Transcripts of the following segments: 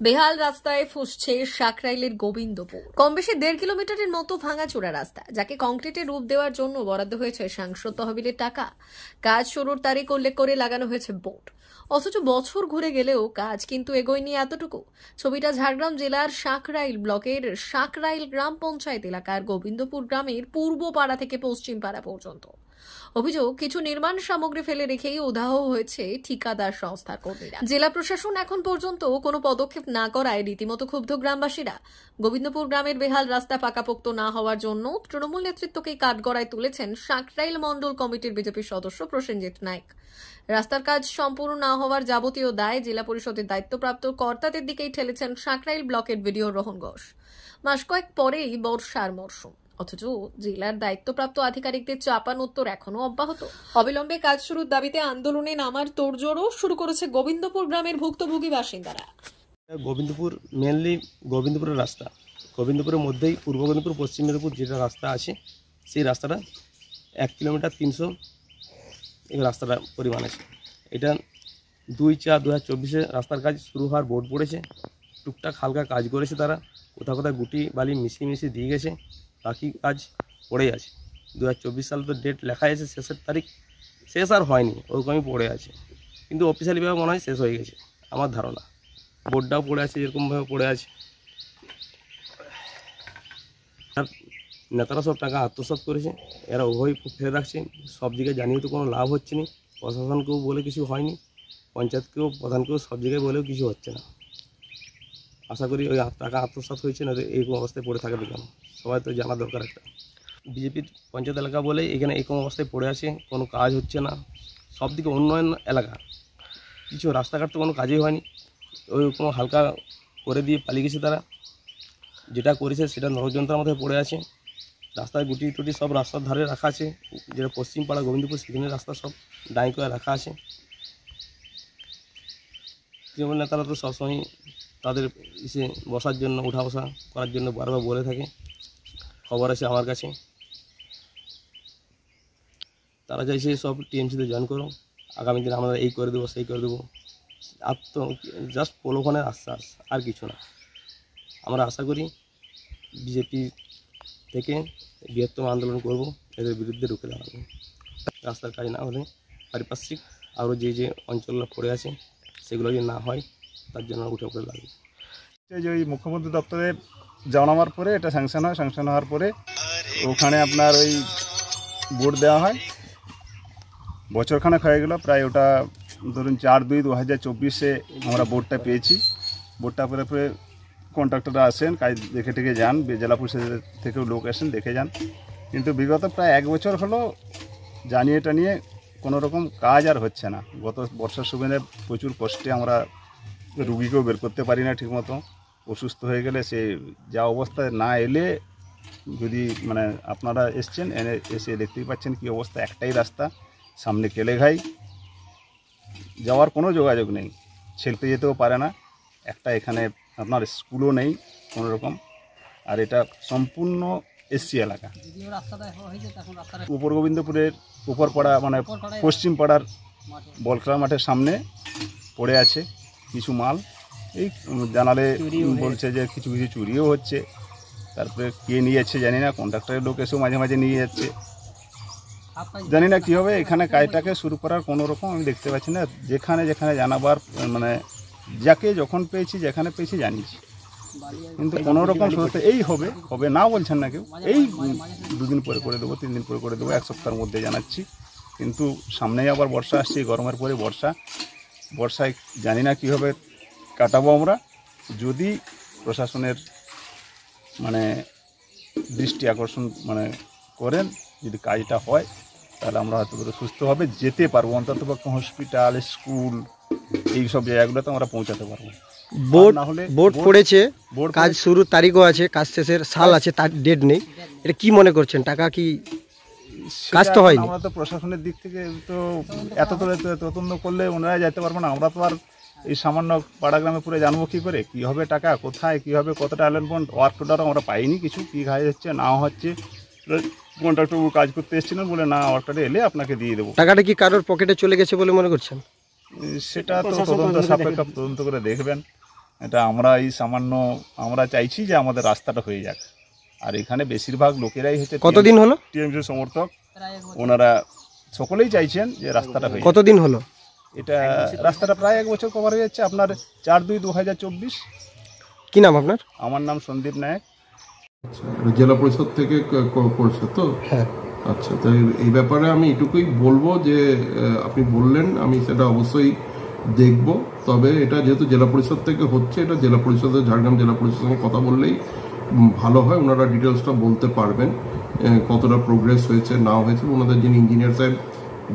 বেহাল রাস্তায় ফুসছে সাকরাইলের গোবিন্দপুর। কম বেশি 1.5 কিলোমিটারের মতো ভাঙাচোরা রাস্তা, যাকে কংক্রিটের রূপ দেওয়ার জন্য বরাদ্দ হয়েছে সাংসদ তহবিলের টাকা। কাজ শুরুর তারিখ উল্লেখ করে লাগানো হয়েছে বোর্ড, অথচ বছর ঘুরে গেলেও কাজ কিন্তু এগোয়নি এতটুকু। ছবিটা ঝাড়গ্রাম জেলার সাকরাইল ব্লকের সাকরাইল গ্রাম পঞ্চায়েত এলাকার গোবিন্দপুর গ্রামের পূর্ব পাড়া থেকে পশ্চিম পাড়া পর্যন্ত। অভিযোগ, কিছু নির্মাণ সামগ্রী ফেলে রেখেই উধাও হয়েছে ঠিকাদার সংস্থার কর্মীরা। জেলা প্রশাসন এখন পর্যন্ত কোনো পদক্ষেপ না করায় রীতিমতো ক্ষুব্ধ গ্রামবাসীরা। গোবিন্দপুর গ্রামের বেহাল রাস্তা পাকাপোক্ত না হওয়ার জন্য তৃণমূল নেতৃত্বকেই কাঠগড়ায় তুলেছেন সাকরাইল মণ্ডল কমিটির বিজেপি সদস্য প্রসেনজিৎ নায়েক। রাস্তার কাজ সম্পূর্ণ না হওয়ার যাবতীয় দায় জেলা পরিষদের দায়িত্বপ্রাপ্ত কর্তাদের দিকেই ঠেলেছেন সাকরাইল ব্লকের বিডিও রোহন ঘোষ। মাস কয়েক পরেই বর্ষার মরশুম, অথচ জেলার দায়িত্বপ্রাপ্ত আধিকারিকদের চাপানোত্তর এখনো অব্যাহত। অবিলম্বে কাজ শুরুর দাবিতে আন্দোলনে নামার তোড়জোড়ও শুরু করেছে গোবিন্দপুর গ্রামের ভুক্তভোগী বাসিন্দারা। গোবিন্দপুর মেনলি গোবিন্দপুরের রাস্তা, গোবিন্দপুরের মধ্যেই পূর্ব মেদিনীপুর পশ্চিম মেদিনীপুর যেটা রাস্তা আছে, সেই রাস্তাটা 1 কিলোমিটার 300 রাস্তাটা পরিমাণ আছে। এটা 2/4/2024 রাস্তার কাজ শুরু হওয়ার বোর্ড পড়েছে। টুকটাক হালকা কাজ করেছে তারা, কোথাও কোথাও গুটি বালি মিশিয়ে দিয়ে গেছে, বাকি কাজ পড়েই আছে। 2024 সালে তো ডেট লেখা আছে, শেষের তারিখ শেষ আর হয়নি, ওরকমই পড়ে আছে। কিন্তু অফিসিয়ালিভাবে মনে হয় শেষ হয়ে গেছে আমার ধারণা। বোর্ডটাও পড়ে আছে, এরকমভাবে পড়ে আছে। আর নেতারা সব টাকা আত্মসাৎ করেছে, এরা উভয় ফেলে রাখছে। সব জায়গায় জানিয়ে তো কোনো লাভ হচ্ছে না, প্রশাসনকেও বলে কিছু হয়নি, পঞ্চায়েতকেও প্রধানকেও সব জায়গায় বলেও কিছু হচ্ছে না। আশা করি ওই টাকা আত্মসাৎ হয়েছে না, এইরকম অবস্থায় পড়ে থাকবে কেন, সবাই তো জানা দরকার। একটা বিজেপির পঞ্চায়েত এলাকা বলে এখানে এরকম অবস্থায় পড়ে আছে, কোনো কাজ হচ্ছে না। সব দিকে উন্নয়ন এলাকা, কিছু রাস্তাঘাট তো কোনো কাজই হয়নি, ওই কোনো হালকা করে দিয়ে পালিয়ে গেছে তারা। যেটা করেছে সেটা নরযন্ত্রের মধ্যে পড়ে আছে। রাস্তায় গুটি টুটি সব রাস্তার ধারে রাখা আছে, যেটা পশ্চিম পাড়া গোবিন্দপুর সেখানে রাস্তা সব ডাই করে রাখা আছে। তৃণমূল নেতারা তো সবসময় তাদের এসে বসার জন্য, উঠা বসা করার জন্য বারবার বলে থাকে। খবর আছে আমার কাছে, তারা চাইছে সব টিএমসিতে জয়েন করো, আগামী দিন আমরা এই করে দেবো সেই করে দেবো। আর তো জাস্ট প্রলোভনের আশ্বাস, আর কিছু না। আমরা আশা করি বিজেপি থেকে বৃহত্তম আন্দোলন করব, এদের বিরুদ্ধে রুখে দাঁড়াবো। রাস্তার কাজ না হলে পারিপার্শ্বিক আরও যে অঞ্চলগুলো পড়ে আছে সেগুলো যদি না হয়, তার জন্য উঠে লাগবে। যে ওই মুখ্যমন্ত্রী দপ্তরে জানাবার পরে এটা স্যাংশন হয়, স্যাংশন হওয়ার পরে ওখানে আপনার ওই বোর্ড দেওয়া হয়। বছরখানেক হয়ে গেল প্রায়, ওটা ধরুন 4/2/2024 আমরা বোর্ডটা পেয়েছি। বোর্ডটা পরে কন্ট্রাক্টররা আসেন, কাজ দেখে টেকে যান, জেলা পরিষদের থেকেও লোক আসেন, দেখে যান। কিন্তু বিগত প্রায় 1 বছর হলো জানিয়ে টানিয়ে কোনো রকম কাজ আর হচ্ছে না। গত বর্ষার সময় প্রচুর কষ্টে আমরা রুগীকেও বের করতে পারি না ঠিকমতো। অসুস্থ হয়ে গেলে সে যা অবস্থায় না এলে, যদি মানে আপনারা এসছেন, এসে দেখতেই পাচ্ছেন কী অবস্থা। একটাই রাস্তা, সামনে কেলেঘাই, যাওয়ার কোনো যোগাযোগ নেই, ছেলতে যেতেও পারে না। একটা এখানে আপনার স্কুলও নেই কোনো রকম। আর এটা সম্পূর্ণ এসসি এলাকা। উপর গোবিন্দপুরের উপর পাড়া, মানে পশ্চিম পাড়ার বলখেলার মাঠের সামনে পড়ে আছে কিছু মাল। এই জানালে বলছে যে কিছু কিছু চুরিও হচ্ছে। তারপরে কে নিয়ে যাচ্ছে জানি না, কন্ট্রাক্টরের লোক এসেও মাঝে মাঝে নিয়ে যাচ্ছে। জানি না কী হবে এখানে কাজটাকে শুরু করার কোনো রকম আমি দেখতে পাচ্ছি না। যেখানে যেখানে জানাবার, মানে যাকে যখন পেয়েছি, যেখানে পেয়েছি জানিয়েছি, কিন্তু কোনো রকম শুরুতে এই হবে হবে না বলছেন না কেউ। এই 2 দিন পরে করে দেবো, 3 দিন পরে করে দেবো, 1 সপ্তাহের মধ্যে জানাচ্ছি। কিন্তু সামনেই আবার বর্ষা আসছে, গরমের পরে বর্ষায় জানি না কীভাবে কাটাবো আমরা। যদি প্রশাসনের মানে দৃষ্টি আকর্ষণ মানে করেন, যদি কাজটা হয়, তাহলে আমরা হয়তো সুস্থভাবে যেতে পারবো, অন্ততপক্ষে হসপিটাল, স্কুল, এই সব জায়গাগুলোতে আমরা পৌঁছাতে পারবো। বোর্ড পড়েছে, কাজ শুরুর তারিখও আছে, কাজ শেষের সাল আছে, তার ডেট নেই। এটা কি মনে করছেন? টাকা কি কাজ তো হয়নি? আমরা তো প্রশাসনের দিক থেকে তো এত তদন্ত করলে ওনারা যেতে পারবো না। আমরা তো আর এই সামান্য পাড়া গ্রামে পুরো জানবো কী করে, কী হবে টাকা, কোথায় কী হবে, কতটা অ্যালার্টমেন্ট ওয়ার্ক টোটারও আমরা পাইনি কিছু, কী কাজ হচ্ছে না হচ্ছে। কন্ট্রাক্টর কাজ করতে এসেছিলেন বলে, না ওয়ার্কটা এলে আপনাকে দিয়ে দেবো। টাকাটা কি কারোর পকেটে চলে গেছে বলে মনে করছেন? সেটা তো তদন্ত সাপেক্ষ, তদন্ত করে দেখবেন। এটা আমরা এই সামান্য আমরা চাইছি যে আমাদের রাস্তাটা হয়ে যাক। আর এখানে বেশিরভাগ লোকেরাই হচ্ছে কতদিন হলো টিএমসি সমর্থক, ওনারা সকলেই চাইছেন যে রাস্তাটা হয়ে যাক। কতদিন হলো এটা রাস্তাটা প্রায় 1 বছর কভার হয়ে যাচ্ছে, আপনার 4/2/2024। কি নাম আপনার? আমার নাম সন্দীপ নায়ক। জেলা পরিষদ থেকে করছে তো? হ্যাঁ। আচ্ছা, তো এই ব্যাপারে আমি এটুকুই বলবো যে আপনি বললেন, আমি সেটা অবশ্যই দেখব। তবে এটা যেহেতু জেলা পরিষদ থেকে হচ্ছে, এটা জেলা পরিষদের, ঝাড়গ্রাম জেলা পরিষদের সঙ্গে কথা বললেই ভালো হয়। ওনারা ডিটেলসটা বলতে পারবেন কতটা প্রোগ্রেস হয়েছে না হয়েছে। ওনাদের যিনি ইঞ্জিনিয়ার সাহেব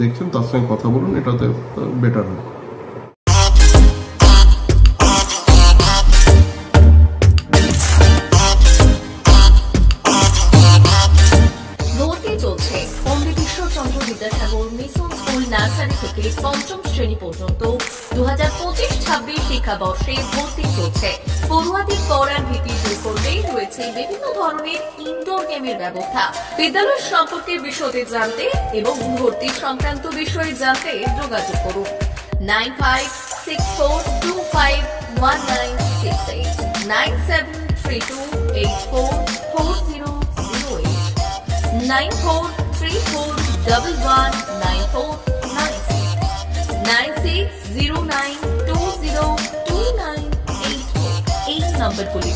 দেখছেন তার সঙ্গে কথা বলুন, এটাতে বেটার হয়। নার্সারি থেকে পঞ্চম শ্রেণী পর্যন্ত 2025-26 শিক্ষাবর্ষে ভর্তি চলছে। পড়ুয়াদের পড়ার ভীতি দূর করতেই রয়েছে বিভিন্ন ধরনের ইনডোর গেমের ব্যবস্থা। বিদ্যালয় সম্পর্কে বিশদে জানতে এবং ভর্তি সংক্রান্ত বিষয়ে জানতে যোগাযোগ করুন 9564251968 9732844008 9434119496 9609202984 এই নম্বরগুলি